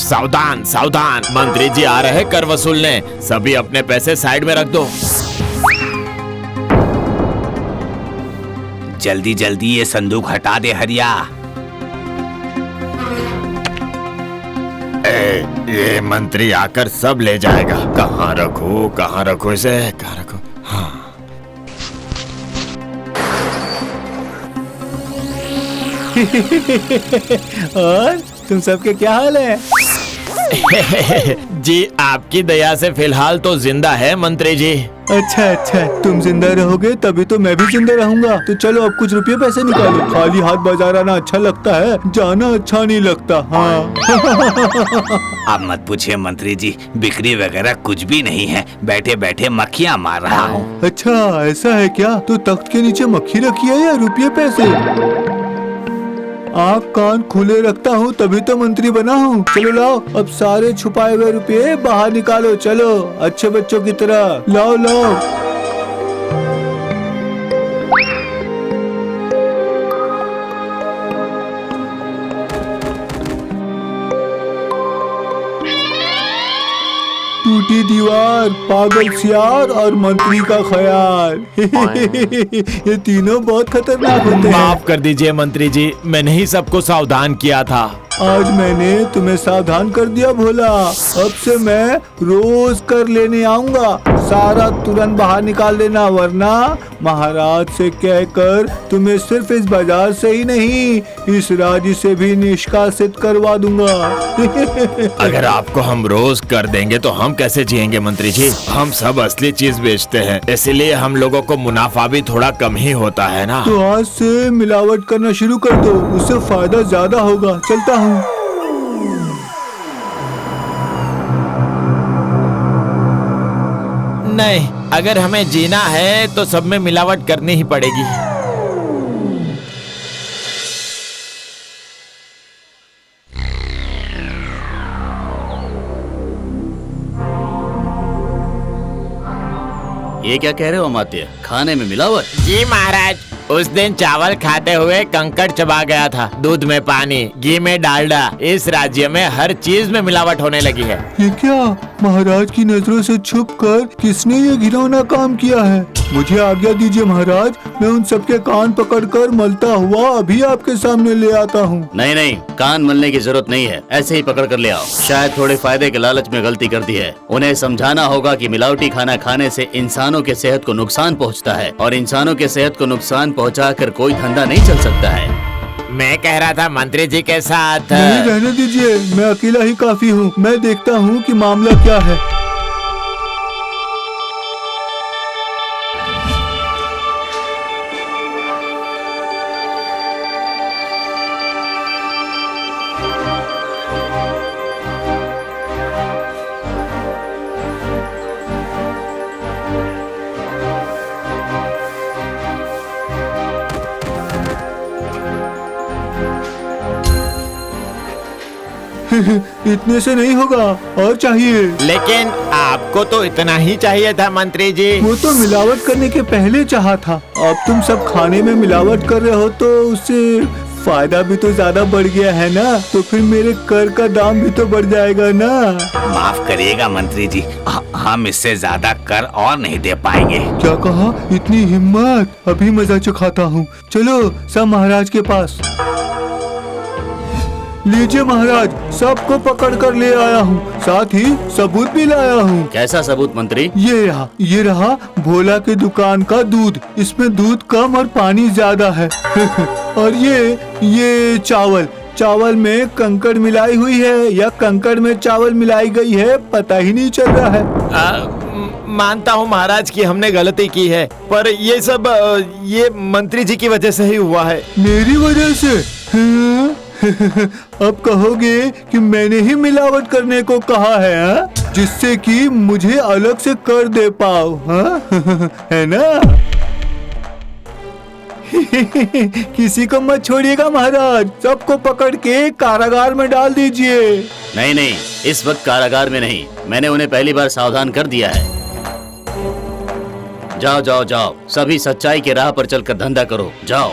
सावधान सावधान, मंत्री जी आ रहे कर वसूलने। सभी अपने पैसे साइड में रख दो। जल्दी जल्दी ये संदूक हटा दे हरिया। ये मंत्री आकर सब ले जाएगा। कहाँ रखो इसे, कहाँ रखो। हाँ। और तुम सबके क्या हाल है? जी आपकी दया से फिलहाल तो जिंदा है मंत्री जी। अच्छा, तुम जिंदा रहोगे तभी तो मैं भी जिंदा रहूंगा। तो चलो अब कुछ रुपये पैसे निकालो। खाली हाथ बाजार आना अच्छा लगता है, जाना अच्छा नहीं लगता। हाँ। अब मत पूछिए मंत्री जी, बिक्री वगैरह कुछ भी नहीं है। बैठे बैठे मक्खियाँ मार रहा हूँ। अच्छा ऐसा है क्या? तो तख्त के नीचे मक्खी रखी है या रुपये पैसे? आँख कान खुले रखता हूँ तभी तो मंत्री बना हूँ। चलो लाओ अब सारे छुपाए हुए रुपये बाहर निकालो। चलो अच्छे बच्चों की तरह लाओ। टूटी दीवार, पागल सियार और मंत्री का ख्याल। ये तीनों बहुत खतरनाक होते हैं। माफ कर दीजिए मंत्री जी, मैंने ही सबको सावधान किया था। आज मैंने तुम्हें सावधान कर दिया भोला। अब से मैं रोज कर लेने आऊंगा। सारा तुरंत बाहर निकाल देना, वरना महाराज से कहकर तुम्हें सिर्फ इस बाजार से ही नहीं, इस राज्य से भी निष्कासित करवा दूंगा। अगर आपको हम रोज कर देंगे तो हम कैसे जिएंगे मंत्री जी? हम सब असली चीज बेचते हैं, इसलिए हम लोगों को मुनाफा भी थोड़ा कम ही होता है ना। तो आज से मिलावट करना शुरू कर दो, उससे फायदा ज्यादा होगा। चलता हूँ। नहीं, अगर हमें जीना है तो सब में मिलावट करनी ही पड़ेगी। ये क्या कह रहे हो अमात्य? खाने में मिलावट? जी महाराज, उस दिन चावल खाते हुए कंकड़ चबा गया था। दूध में पानी, घी में डालडा। इस राज्य में हर चीज में मिलावट होने लगी है। ये क्या? महाराज की नजरों से छुपकर किसने ये घिनौना काम किया है? मुझे आज्ञा दीजिए महाराज, मैं उन सबके कान पकड़कर मलता हुआ अभी आपके सामने ले आता हूँ। नहीं, कान मलने की जरूरत नहीं है, ऐसे ही पकड़ कर ले आओ। शायद थोड़े फायदे के लालच में गलती कर दी है। उन्हें समझाना होगा कि मिलावटी खाना खाने से इंसानों के सेहत को नुकसान पहुँचता है, और इंसानों के सेहत को नुकसान पहुँचाकर कोई धंधा नहीं चल सकता है। मैं कह रहा था मंत्री जी के साथ। नहीं, रहने दीजिए, मैं अकेला ही काफी हूँ। मैं देखता हूँ कि मामला क्या है। इतने से नहीं होगा, और चाहिए। लेकिन आपको तो इतना ही चाहिए था मंत्री जी। वो तो मिलावट करने के पहले चाहा था। अब तुम सब खाने में मिलावट कर रहे हो तो उससे फायदा भी तो ज्यादा बढ़ गया है ना, तो फिर मेरे कर का दाम भी तो बढ़ जाएगा ना। माफ करिएगा मंत्री जी, हम इससे ज्यादा कर और नहीं दे पाएंगे। क्या कहा? इतनी हिम्मत? अभी मजा चखाता हूँ। चलो सब महाराज के पास। लीजिए महाराज, सबको पकड़ कर ले आया हूँ, साथ ही सबूत भी लाया हूँ। कैसा सबूत मंत्री? ये रहा भोला की दुकान का दूध। इसमें दूध कम और पानी ज्यादा है। और ये चावल में कंकड़ मिलाई हुई है या कंकड़ में चावल मिलाई गई है, पता ही नहीं चल रहा है। मानता हूँ महाराज कि हमने गलती की है, पर ये सब ये मंत्री जी की वजह से ही हुआ है। मेरी वजह से? हाँ? अब कहोगे कि मैंने ही मिलावट करने को कहा है, हा? जिससे कि मुझे अलग से कर दे पाओ, हा? है ना? किसी को मत छोड़िएगा महाराज, सबको पकड़ के कारागार में डाल दीजिए। नहीं, इस वक्त कारागार में नहीं, मैंने उन्हें पहली बार सावधान कर दिया है। जाओ, सभी सच्चाई के राह पर चलकर धंधा करो, जाओ।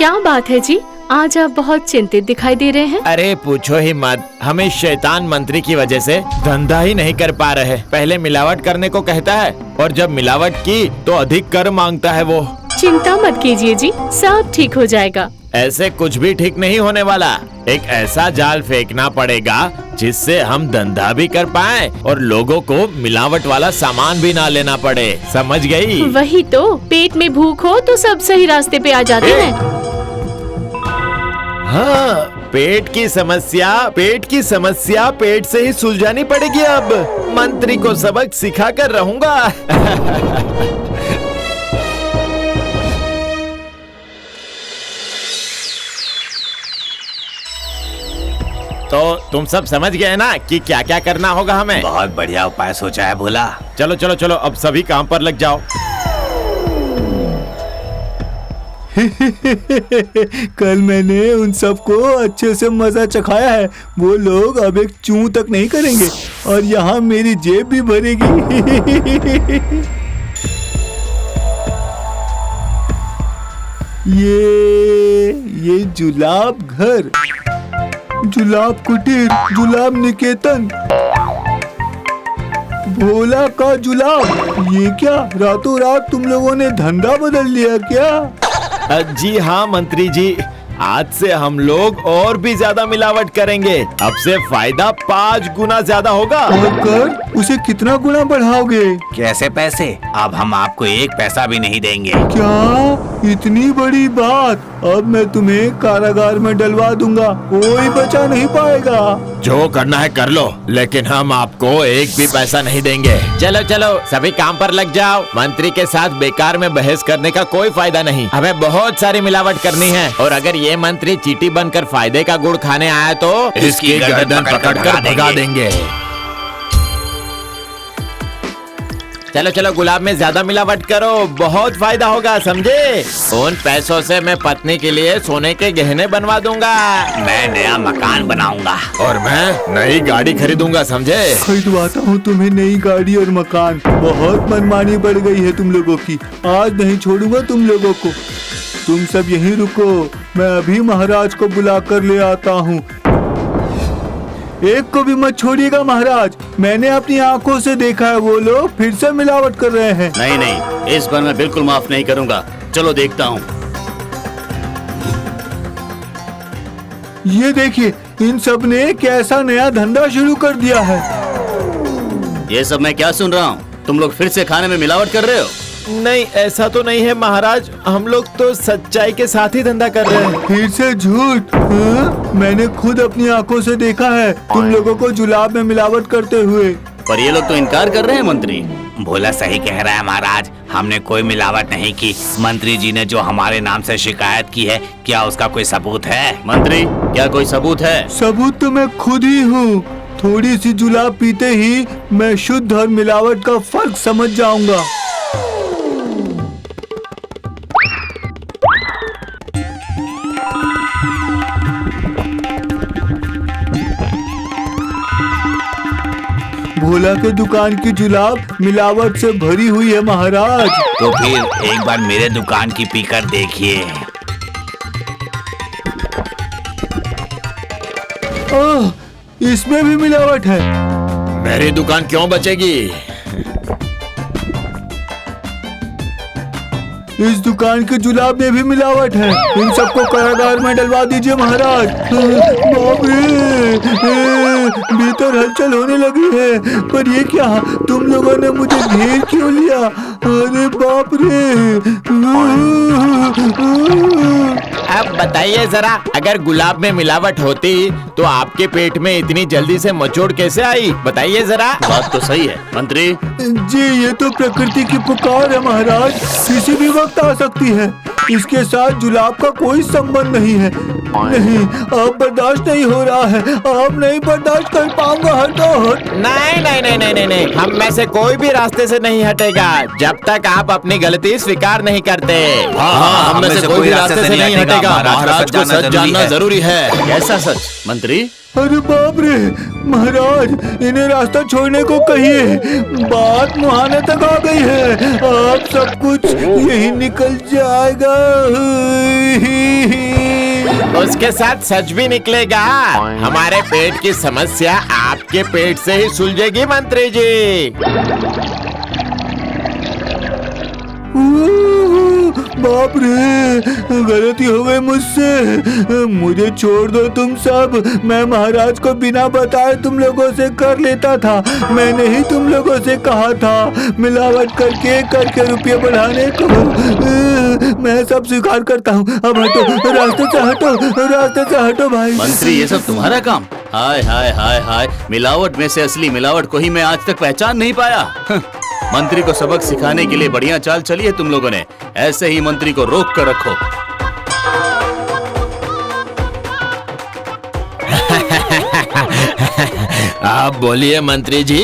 क्या बात है जी, आज आप बहुत चिंतित दिखाई दे रहे हैं। अरे पूछो ही मत, हमें शैतान मंत्री की वजह से धंधा ही नहीं कर पा रहे। पहले मिलावट करने को कहता है और जब मिलावट की तो अधिक कर मांगता है वो। चिंता मत कीजिए जी, सब ठीक हो जाएगा। ऐसे कुछ भी ठीक नहीं होने वाला। एक ऐसा जाल फेंकना पड़ेगा जिससे हम धंधा भी कर पाए और लोगों को मिलावट वाला सामान भी ना लेना पड़े। समझ गई? वही तो, पेट में भूख हो तो सब सही रास्ते पे आ जाते हैं। हाँ, पेट की समस्या पेट से ही सुलझानी पड़ेगी। अब मंत्री को सबक सिखा कर रहूंगा। तो तुम सब समझ गए ना कि क्या क्या करना होगा हमें? बहुत बढ़िया उपाय सोचा है भोला। चलो चलो चलो, अब सभी काम पर लग जाओ। कल मैंने उन सबको अच्छे से मजा चखाया है। वो लोग अब एक चूं तक नहीं करेंगे और यहाँ मेरी जेब भी भरेगी। ये जुलाब घर, जुलाब कुटीर, जुलाब निकेतन, भोला का जुलाब। ये क्या, रातों रात तुम लोगों ने धंधा बदल लिया क्या? जी हाँ मंत्री जी, आज से हम लोग और भी ज्यादा मिलावट करेंगे। अब से फायदा 5 गुना ज्यादा होगा। और कर उसे कितना गुना बढ़ाओगे? कैसे पैसे? अब हम आपको 1 पैसा भी नहीं देंगे। क्या इतनी बड़ी बात? अब मैं तुम्हें कारागार में डलवा दूंगा, कोई बचा नहीं पाएगा। जो करना है कर लो, लेकिन हम आपको 1 भी पैसा नहीं देंगे। चलो चलो सभी काम पर लग जाओ। मंत्री के साथ बेकार में बहस करने का कोई फायदा नहीं। हमें बहुत सारी मिलावट करनी है और अगर ये मंत्री चींटी बनकर फायदे का गुड़ खाने आया तो इसकी गर्दन पकड़कर भगा देंगे। चलो चलो, गुलाब में ज्यादा मिलावट करो, बहुत फायदा होगा, समझे? उन पैसों से मैं पत्नी के लिए सोने के गहने बनवा दूंगा। मैं नया मकान बनाऊंगा और मैं नई गाड़ी खरीदूंगा, समझे? खरीदवाता हूँ तुम्हें नई गाड़ी और मकान। बहुत मनमानी बढ़ गई है तुम लोगों की। आज नहीं छोड़ूंगा तुम लोगों को। तुम सब यहीं रुको, मैं अभी महाराज को बुला कर ले आता हूँ। एक को भी मत छोड़िएगा महाराज। मैंने अपनी आंखों से देखा है, वो लोग फिर से मिलावट कर रहे हैं। नहीं नहीं, इस बार मैं बिल्कुल माफ नहीं करूंगा। चलो देखता हूँ। ये देखिए, इन सब ने कैसा नया धंधा शुरू कर दिया है। ये सब मैं क्या सुन रहा हूँ? तुम लोग फिर से खाने में मिलावट कर रहे हो? नहीं, ऐसा तो नहीं है महाराज, हम लोग तो सच्चाई के साथ ही धंधा कर रहे हैं। फिर से झूठ? हाँ? मैंने खुद अपनी आंखों से देखा है तुम लोगों को जुलाब में मिलावट करते हुए। पर ये लोग तो इनकार कर रहे हैं मंत्री। भोला सही कह रहा है महाराज, हमने कोई मिलावट नहीं की। मंत्री जी ने जो हमारे नाम से शिकायत की है, क्या उसका कोई सबूत है? मंत्री, क्या कोई सबूत है? सबूत तो मैं खुद ही हूँ। थोड़ी सी जुलाब पीते ही मैं शुद्ध और मिलावट का फर्क समझ जाऊंगा। भोला के दुकान की जुलाब मिलावट से भरी हुई है महाराज। तो फिर एक बार मेरे दुकान की पीकर देखिए। इसमें भी मिलावट है। मेरी दुकान क्यों बचेगी? इस दुकान के जुलाब में भी मिलावट है। इन सबको कारागार में डलवा दीजिए महाराज। बाप रे, भीतर हलचल होने लगी है। पर ये क्या, तुम लोगों ने मुझे घेर क्यों लिया? अरे बाप रे। अब बताइए जरा, अगर गुलाब में मिलावट होती तो आपके पेट में इतनी जल्दी से मचोड़ कैसे आई? बताइए जरा। बात तो सही है मंत्री जी, ये तो प्रकृति की पुकार है महाराज, किसी भी वक्त आ सकती है। इसके साथ जुलाब का कोई संबंध नहीं है। नहीं, अब बर्दाश्त नहीं हो रहा है। अब नहीं बर्दाश्त कर पाऊंगा। हटो। नहीं नहीं नहीं नहीं नहीं नहीं, हम में से कोई भी रास्ते से नहीं हटेगा जब तक आप अपनी गलती स्वीकार नहीं करते। हाँ, हम में से कोई रास्ते से नहीं हटेगा। महाराज को सच जानना जरूरी है। कैसा सच मंत्री? अरे बाप रे महाराज, इन्हें रास्ता छोड़ने को कहिए, बात मुहाने तक आ गई है, अब सब कुछ यही निकल जाएगा। उसके साथ सच भी निकलेगा। हमारे पेट की समस्या आपके पेट से ही सुलझेगी मंत्री जी। बाप रे, गलती हो गई मुझसे, मुझे छोड़ दो तुम सब। मैं महाराज को बिना बताए तुम लोगों से कर लेता था। मैंने ही तुम लोगों से कहा था मिलावट करके रुपये बढ़ाने को। मैं सब स्वीकार करता हूँ। अब हटो, रास्ते से हटो, रास्ते से हटो भाई। मंत्री, ये सब तुम्हारा काम? हाय हाय हाय हाय, मिलावट में से असली मिलावट को ही मैं आज तक पहचान नहीं पाया। मंत्री को सबक सिखाने के लिए बढ़िया चाल चली है तुम लोगों ने। ऐसे ही मंत्री को रोक कर रखो। आप बोलिए मंत्री जी।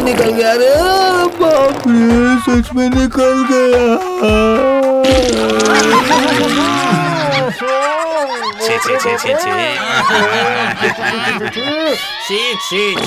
निकल गया रे, बाप रे, सच में निकल गया। छे छे छे छे छे। Sheet sheet.